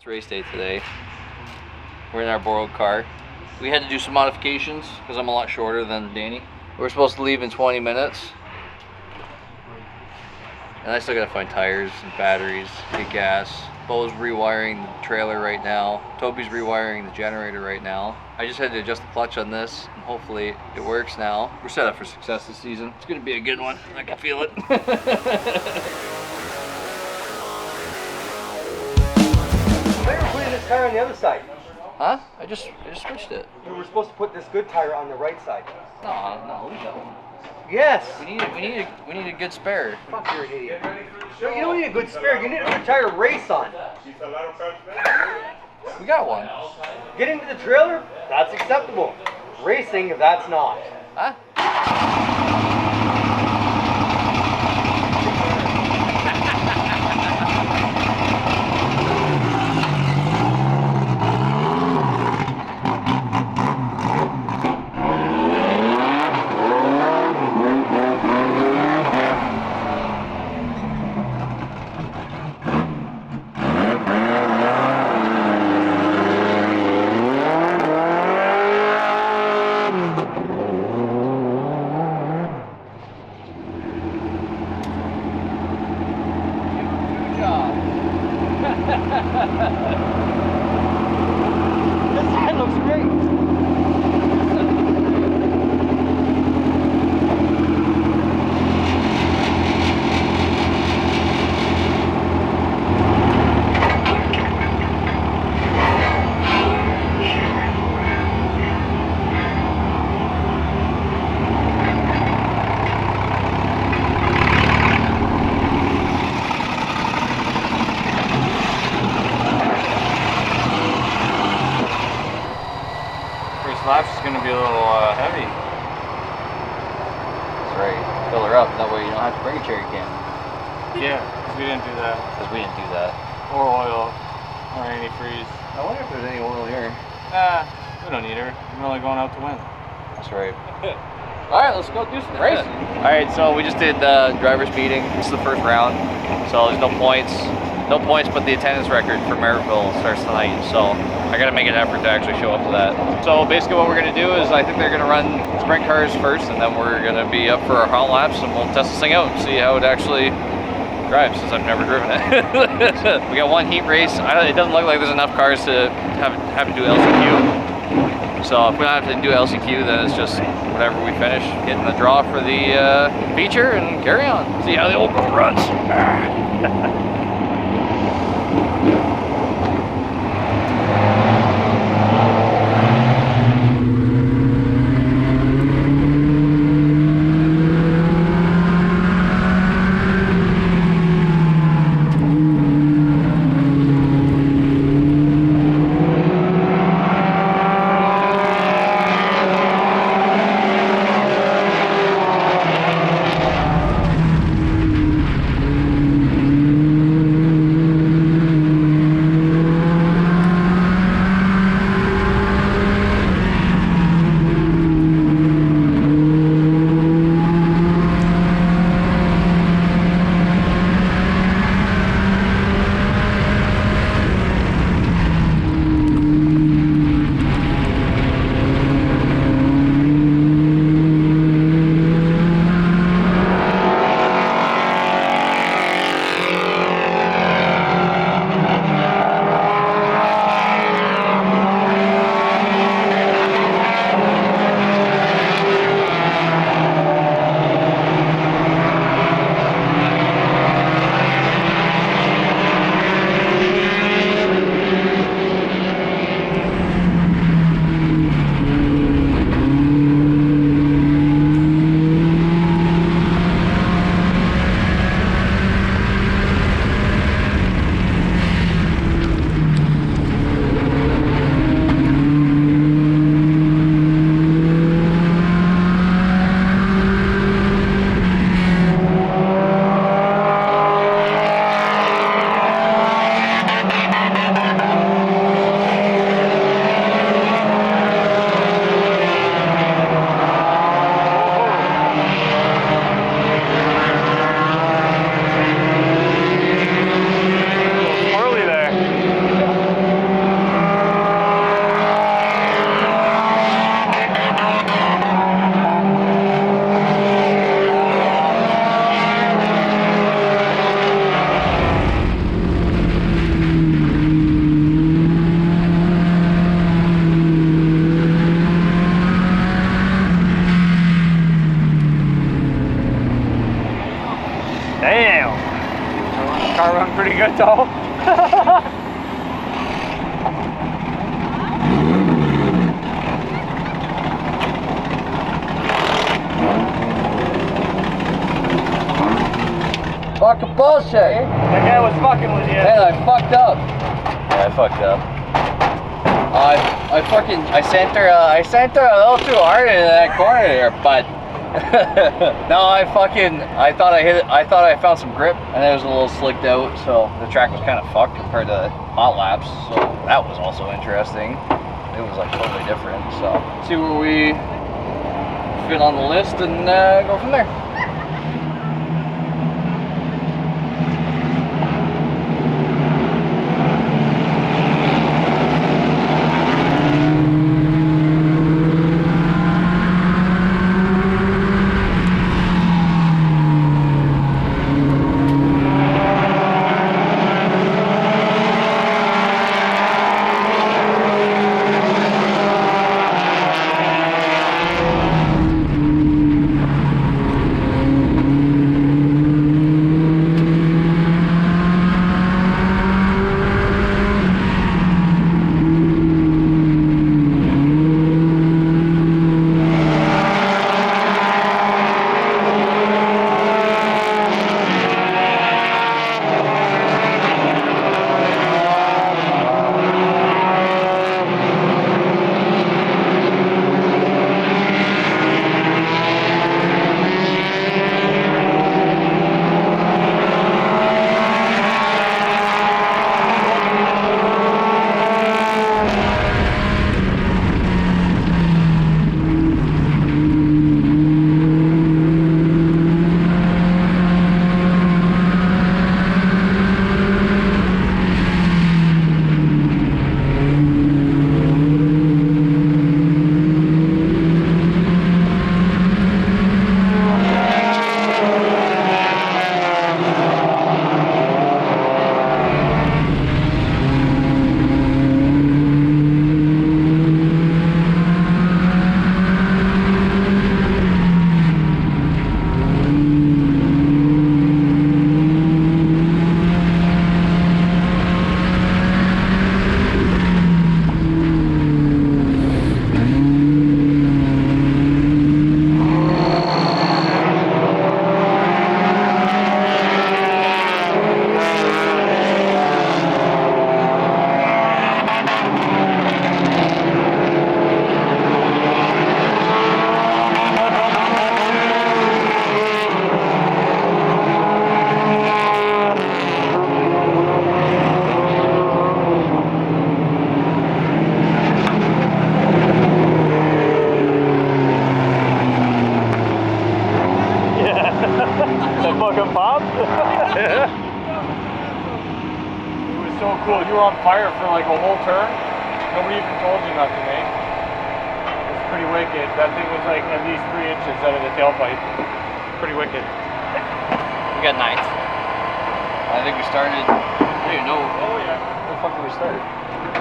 It's race day today. We're in our borrowed car. We had to do some modifications because I'm a lot shorter than Danny. We're supposed to leave in 20 minutes. And I still gotta find tires and batteries, get gas. Bo's rewiring the trailer right now. Toby's rewiring the generator right now. I just had to adjust the clutch on this, and hopefully it works now. We're set up for success this season. It's gonna be a good one. I can feel it. This tire on the other side. Huh? I just switched it. We were supposed to put this good tire on the right side. No, leave that one. Yes. We need a good spare. Fuck, you're an idiot. No, you don't need a good spare. You need a good tire to race on. We got one. Getting to the trailer, that's acceptable. Racing, that's not. Huh? This side looks great. Laps is going to be a little heavy. That's right. Fill her up. That way you don't have to bring a cherry can. Yeah, because we didn't do that. Or oil, or antifreeze. I wonder if there's any oil here. Nah, we don't need her. We're only going out to win. That's right. Alright, let's go do some racing. Alright, so we just did the driver's meeting. This is the first round. So there's no points. No points, but the attendance record for Merrittville starts tonight. So I gotta make an effort to actually show up to that. So basically what we're gonna do is I think they're gonna run sprint cars first, and then we're gonna be up for our haunt laps, and we'll test this thing out and see how it actually drives, since I've never driven it. We got one heat race. It doesn't look like there's enough cars to have to do LCQ. So if we don't have to do LCQ, then it's just whatever we finish, get in the draw for the feature and carry on. See how the old girl runs. good though. Fucking bullshit. That guy was fucking with you. Man, I fucked up. Yeah, I fucked up. I sent her a little too hard in that corner there, but no, I thought I hit it. I thought I found some grip, and it was a little slicked out, so the track was kind of fucked compared to hot laps. So that was also interesting. It was like totally different. So see where we fit on the list and go from there. So cool. You were on fire for like a whole turn. Nobody even told you nothing, eh? It's pretty wicked. That thing was like at least 3 inches out of the tailpipe. Pretty wicked. We got 9th. I think we started. I don't even know. Oh yeah. Where the fuck did we start?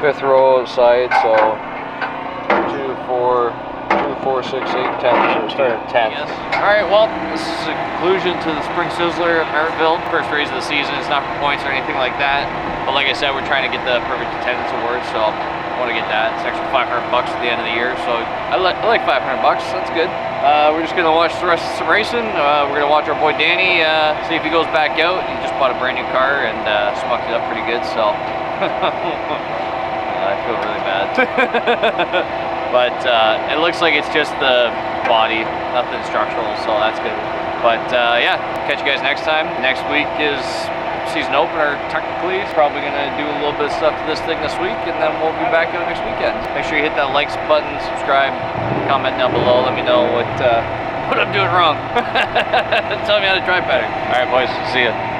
5th row side, so 2, 4, 6, 8, 10. So we started at 10. Yes. Alright, well, this is a conclusion to the Spring Sizzler at Merrittville. First race of the season. It's not for points or anything like that. But like I said, we're trying to get the Perfect Attendance Award, so I want to get that. It's extra $500 at the end of the year, so I like $500. That's good. We're just going to watch the rest of some racing. We're going to watch our boy Danny, see if he goes back out. He just bought a brand new car and smucked it up pretty good, so I feel really bad. But it looks like it's just the body, nothing structural, so that's good. But yeah, catch you guys next time. Next week is season opener, technically. Probably gonna do a little bit of stuff to this thing this week, and then we'll be back out next weekend. Make sure you hit that likes button, subscribe, comment down below. Let me know what I'm doing wrong. Tell me how to drive better. All right, boys. See ya.